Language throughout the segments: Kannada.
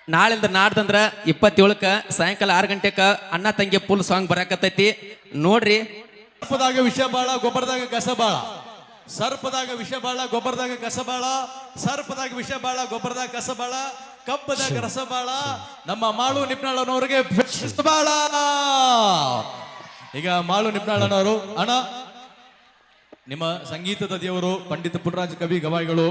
ನಾಳಿಂದ ನಾಡ್ದಂದ್ರ 27ಕ್ಕೆ ಸಾಯಂಕಾಲ 6 ಗಂಟೆಕ ಅಣ್ಣ ತಂಗಿ ಫುಲ್ ಸಾಂಗ್ ಬರಾಕತ್ತೈತಿ ನೋಡ್ರಿ. ಸರ್ಪದಾಗ ವಿಷ ಬಾಳ ಗೊಬ್ಬರದಾಗ ಕಸ ಬಾಳ, ಸರ್ಪದಾಗ ವಿಷ ಬಾಳ ಗೊಬ್ಬರದಾಗ ಕಸ ಬಾಳ, ಸರ್ಪದಾಗ ವಿಷ ಬಾಳ ಗೊಬ್ಬರದಾಗ ಕಸ ಬಾಳ, ಕಬ್ಬದಾಗ ರಸ ಬಾಳ, ನಮ್ಮ ಮಾಳು ನಿಪ್ನಾಳನವರಿಗೆ ಬಾಳ. ಈಗ ಮಾಳು ನಿಪ್ನಾಳನವರು ಅಣ್ಣ ನಿಮ್ಮ ಸಂಗೀತದ ದೇವರು ಪಂಡಿತ ಪುಟ್ಟರಾಜ ಕವಿ ಗವಾಯಿಗಳು.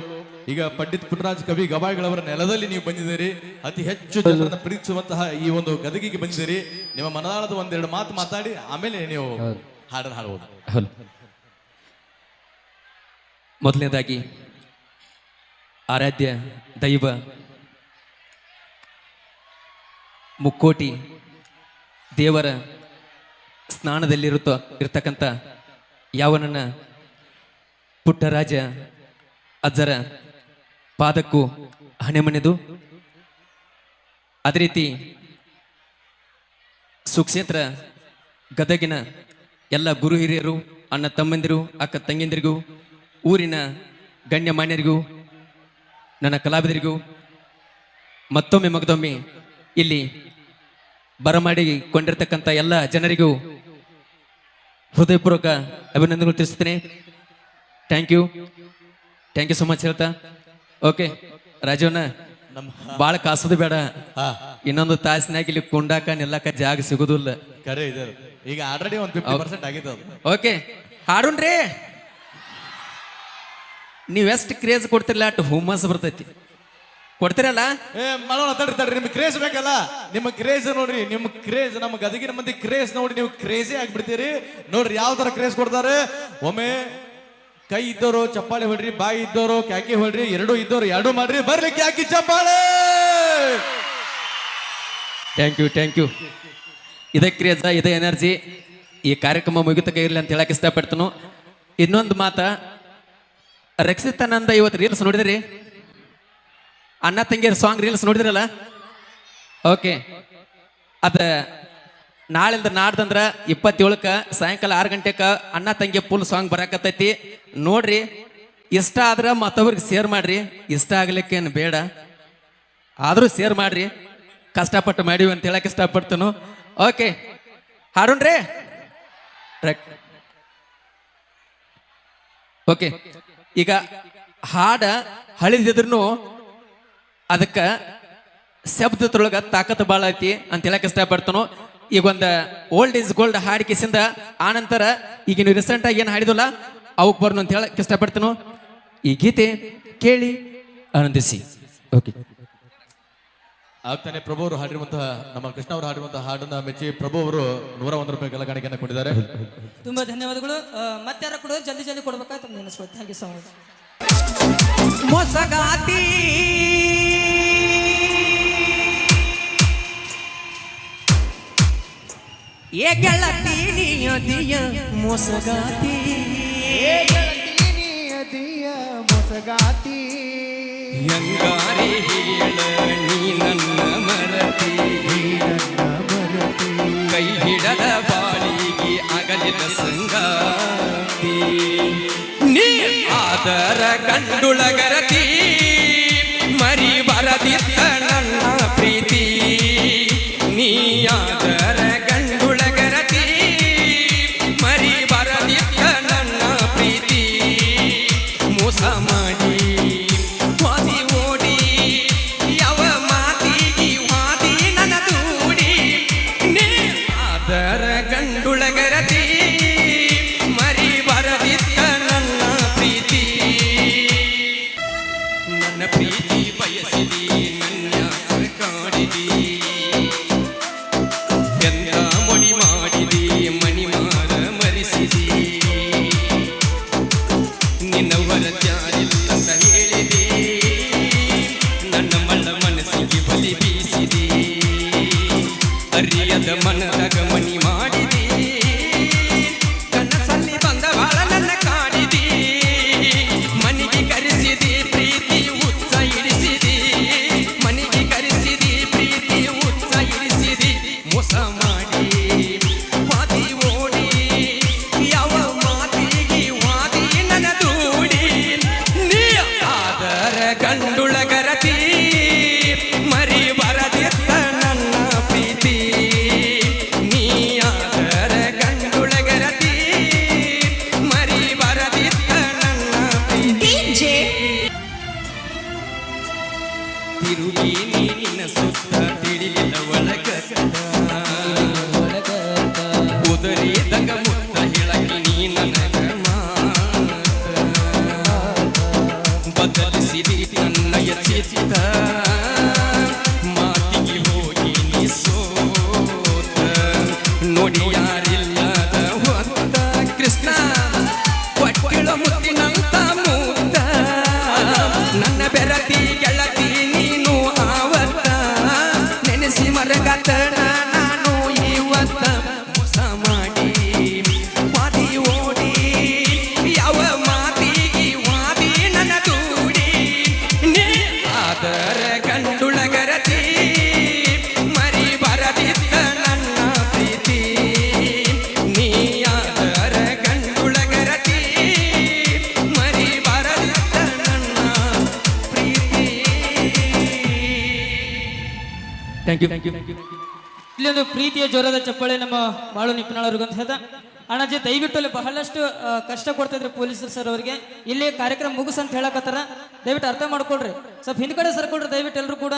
ಈಗ ಪಂಡಿತ ಪುಟ್ಟರಾಜ ಕವಿ ಗವಾಯಿಗಳವರ ನೆಲದಲ್ಲಿ ನೀವು ಬಂದಿದ್ದೀರಿ, ಅತಿ ಹೆಚ್ಚು ಜನರನ್ನ ಪ್ರೀತಿಸುವಂತಹ ಈ ಒಂದು ಗದಗಿಗೆ ಬಂದಿದ್ದೀರಿ. ನಿಮ್ಮ ಮನದಾಳದ ಒಂದೆರಡು ಮಾತು ಮಾತಾಡಿ ಆಮೇಲೆ ನೀವು ಹಾಡನ್ನು ಹಾಡಬಹುದು. ಮೊದಲನೇದಾಗಿ ಆರಾಧ್ಯ ದೈವ ಮುಕ್ಕೋಟಿ ದೇವರ ಸ್ನಾನದಲ್ಲಿರ್ತಕ್ಕಂಥ ಯಾವನನ್ನ ಪುಟ್ಟರಾಜ ಅಜ್ಜರ ಪಾದಕ್ಕೂ ಹಣೆಮಣೆದು, ಅದೇ ರೀತಿ ಸುಕ್ಷೇತ್ರ ಗದಗಿನ ಎಲ್ಲ ಗುರು ಹಿರಿಯರು, ಅಣ್ಣ ತಮ್ಮಂದಿರು, ಅಕ್ಕ ತಂಗಿಯಂದಿರಿಗೂ, ಊರಿನ ಗಣ್ಯ ಮಾನ್ಯರಿಗೂ, ನನ್ನ ಕಲಾವಿದರಿಗೂ ಮತ್ತೊಮ್ಮೆ ಮಗದೊಮ್ಮೆ ಇಲ್ಲಿ ಬರಮಾಡಿಕೊಂಡಿರ್ತಕ್ಕಂಥ ಎಲ್ಲ ಜನರಿಗೂ ಹೃದಯಪೂರ್ವಕ ಅಭಿನಂದನೆಗಳು ತಿಳಿಸ್ತೇನೆ. ಥ್ಯಾಂಕ್ ಯು ಸೊ ಮಚ್ ಹೇಳ್ತಾ. ಓಕೆ ರಾಜವನ್ನ ಬಾಳ ಕಾಸೋದು ಬೇಡ, ಇನ್ನೊಂದು ತಾಸಿನಾಗ ಇಲ್ಲಿ ಕುಂಡಾಕ ನಿಲ್ಲಕ ಜಾಗ ಸಿಗುದಿಲ್ಲ. ಕರೆ ಇದೆ, ಈಗ ಆಲ್ರೆಡಿ ಒಂದು 50% ಆಗಿದೆ. ಓಕೆ ಹಾಡುಣ್ರಿ, ನೀವೆಷ್ಟು ಕ್ರೇಜ್ ಕೊಡ್ತಿರಲ್ಲ ಅಷ್ಟು ಹುಮ್ಮಸ್ ಬರ್ತೈತಿ. ಕೊಡ್ತಿರಲ್ಲ ಮಾಡೋಣ ತಡ್ರಿ, ನಿಮ್ಗೆ ಕ್ರೇಜ್ ಬೇಕಲ್ಲ, ನಿಮ್ಮ ಕ್ರೇಜ್ ನೋಡ್ರಿ, ನಿಮ್ಮ ಕ್ರೇಜ್ ನಮ್ಮ ಗದಗಿನ ಮಂದಿ ಕ್ರೇಜ್ ನೋಡಿ ನೀವು ಕ್ರೇಜೇ ಆಗ್ಬಿಡ್ತೀರಿ. ನೋಡ್ರಿ ಯಾವ ತರ ಕ್ರೇಜ್ ಕೊಡ್ತಾರೆ. ಒಮ್ಮೆ ಕೈ ಇದ್ದವರು ಚಪ್ಪಾಳೆ ಹೊಡ್ರಿ, ಬಾಯಿ ಇದ್ದವರು ಕ್ಯಾಕಿ ಹೊಡ್ರಿ, ಎರಡೂ ಇದ್ದವರು ಎರಡೂ ಮಾಡ್ರಿ, ಬರ್ಲಿ ಕ್ಯಾಕಿ ಚಪ್ಪಾಳೆ. Thank you. ಇದೇ ಕ್ರೇಜ್, ಇದೇ ಎನರ್ಜಿ ಈ ಕಾರ್ಯಕ್ರಮ ಮುಗಿತಕ್ಕ ಇರಲಿ ಅಂತ ಹೇಳಕ್ ಇಷ್ಟಪಡ್ತನು. ಇನ್ನೊಂದು ಮಾತ, ರಕ್ಷಿತಾನಂದ ಇವತ್ತು ರೀಲ್ಸ್ ನೋಡಿದ್ರಿ, ಅಣ್ಣ ತಂಗಿಯರ ಸಾಂಗ್ ರೀಲ್ಸ್ ನೋಡಿದ್ರಲ್ಲ. ಓಕೆ, ಅದ ನಾಳಿಂದ ನಾಡ್ದಂದ್ರ 27ಕ್ಕೆ ಸಾಯಂಕಾಲ 6 ಗಂಟೆಕ ಅಣ್ಣ ತಂಗಿ ಫುಲ್ ಸಾಂಗ್ ಬರಾಕತ್ತೈತಿ ನೋಡ್ರಿ. ಇಷ್ಟ ಆದ್ರ ಮತ್ತೊಬ್ರಿಗೆ ಶೇರ್ ಮಾಡ್ರಿ, ಇಷ್ಟ ಆಗ್ಲಿಕ್ಕೇನು ಬೇಡ, ಆದ್ರೂ ಶೇರ್ ಮಾಡ್ರಿ, ಕಷ್ಟಪಟ್ಟು ಮಾಡಿವಿ ಅಂತ ಹೇಳಕ್ ಇಷ್ಟಪಡ್ತನು. ಓಕೆ ಹಾಡುಣ್ರಿ. ಓಕೆ, ಈಗ ಹಾಡ ಹಳಿದಿದ್ರು ಅದಕ್ಕೆ ಶಬ್ದದೊಳಗ ತಾಕತ್ ಬಾಳ ಐತಿ ಅಂತ ಹೇಳಕ್ ಇಷ್ಟಪಡ್ತನು. ಈಗ ಒಂದು ಓಲ್ಡ್ ಇಸ್ ಗೋಲ್ಡ್ ಹಾಡಿಕೆಸಿಂದ ಆನಂತರ ಈಗ ನೀವು ರೀಸೆಂಟ್ ಆಗಿ ಏನು ಹಾಡಿದಲ್ಲ ಅವಕ್ಕೆ ಬರ್ನು ಅಂತ ಹೇಳಕ್ ಇಷ್ಟಪಡ್ತನು. ಈ ಗೀತೆ ಕೇಳಿ ಆನಂದಿಸಿ. ಓಕೆ, ಆಗ್ತಾನೆ ಪ್ರಭು ಅವರು ಹಾಡಿರುವಂತಹ, ನಮ್ಮ ಕೃಷ್ಣ ಅವರು ಹಾಡಿರುವಂತಹ ಹಾಡನ್ನ ಮೆಚ್ಚಿ ಪ್ರಭು ಅವರು 101 ರೂಪಾಯಿ ಕಲಾಕಾಣಿಕೆಯನ್ನು ಕೊಟ್ಟಿದ್ದಾರೆ. ತುಂಬಾ ಧನ್ಯವಾದಗಳು. ಮತ್ತೆ ಯಾರ ಕೊಡೋದು ಜಲ್ದಿ ಕೊಡ್ಬೇಕಾಯ್ತು ನೆನೆಸ್ಬೋದು. Thank you so much. ಮೊಸಗಾತಿ ಏ ಗೆಳತಿ ನಿಯದಿಯ ಮೊಸಗಾತಿ, ಮೊಸಗಾತಿ ಹೆಂಗಾರೆ ಹೇಳ ನೀ ನನ್ನ ಮರತಿ, ಕೈ ಹಿಡದ ಬಾಳಿಗೆ ಅಗಲಿದ ಸಂಗಾತಿ, ನೀ ಆದರ ಗಂಡುಳಗರತಿ, ಮರಿ ಬರದಿತ್ತ ನನ್ನ ಪ್ರೀತಿ, ನೀ ಆದರ ಗಂಡುಳಗರತಿ, ಮರಿ ಬರದಿತ್ತ ನನ್ನ ಪ್ರೀತಿ, ಮೋಸ ಮಾಡಿ ವಾದಿ ಓಡಿ ತಿರುಗಿ ನೀನಿನ ಸುತ್ತ ತಿಳಿಲಿಲ್ಲ ಒಳಗತ್ತ ಉದರಿದಂಗ ಮುತ್ತ ಹೇಳಕಿ ನೀ ನನಗ ಮಾತ ಬದಲಿಸಿದಿ ನನ್ನಯ ಚಿತ್ತ ಮಾತಿಗೆ ಹೋಗಿ ನೀ ಸೋತ ನೋಡಿ ಯಾರಿಲ್ಲದ ಹೊತ್ತ ಕೃಷ್ಣ ಕೊಟ್ಟಿಳ ಮುತ್ತಿನಂತ ಮೂತ ನನ್ನ ಬೆರತಿ ಗೆಳತಿ ನೀನು ಆವತ್ತ ನೆನೆಸಿ ಮರಗತ ನಾನು ಇವತ್ತ ಮೋಸ ಮಾಡಿ ವಾದಿ ಓಡಿ ಯಾವ ಮಾತಿಗೆ ವಾದಿ ನನ್ನ ದೂಡಿ ನೀ ಆದರ ಗಂಡುಳಗರತಿ ಮರಿ ಬರದಿದ್ದ ನನ್ನ ಪ್ರೀತಿ ನೀ ಆದರ ಗಂಡುಳಗರತಿ ಮರಿ ಬರದಿದ್ದ ನನ್ನ ಪ್ರೀತಿ. Thank you. ಇಲ್ಲೊಂದು ಪ್ರೀತಿಯ ಜ್ವರದ ಚಪ್ಪಾಳೆ ನಮ್ಮ ಬಾಳು ನಿಪ್ನಾಳವ್ರಿಗೆ ಅಂತ ಹೇಳ್ದ. ಅಣ್ಣಾಜಿ ದಯವಿಟ್ಟು ಅಲ್ಲಿ ಬಹಳಷ್ಟು ಕಷ್ಟ ಕೊಡ್ತಿದ್ರು ಪೊಲೀಸರು ಸರ್ ಅವರಿಗೆ. ಇಲ್ಲಿ ಕಾರ್ಯಕ್ರಮ ಮುಗಿಸ್ ಅಂತ ಹೇಳಕತ್ತಾರ, ದಯವಿಟ್ಟು ಅರ್ಥ ಮಾಡ್ಕೊಳ್ರಿ. ಸ್ವಲ್ಪ ಹಿಂದ್ಗಡೆ ಸರ್ಕೊಳ್ರಿ ದಯವಿಟ್ಟು ಎಲ್ಲರೂ ಕೂಡ.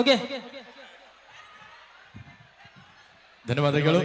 ಓಕೆ, ಧನ್ಯವಾದಗಳು.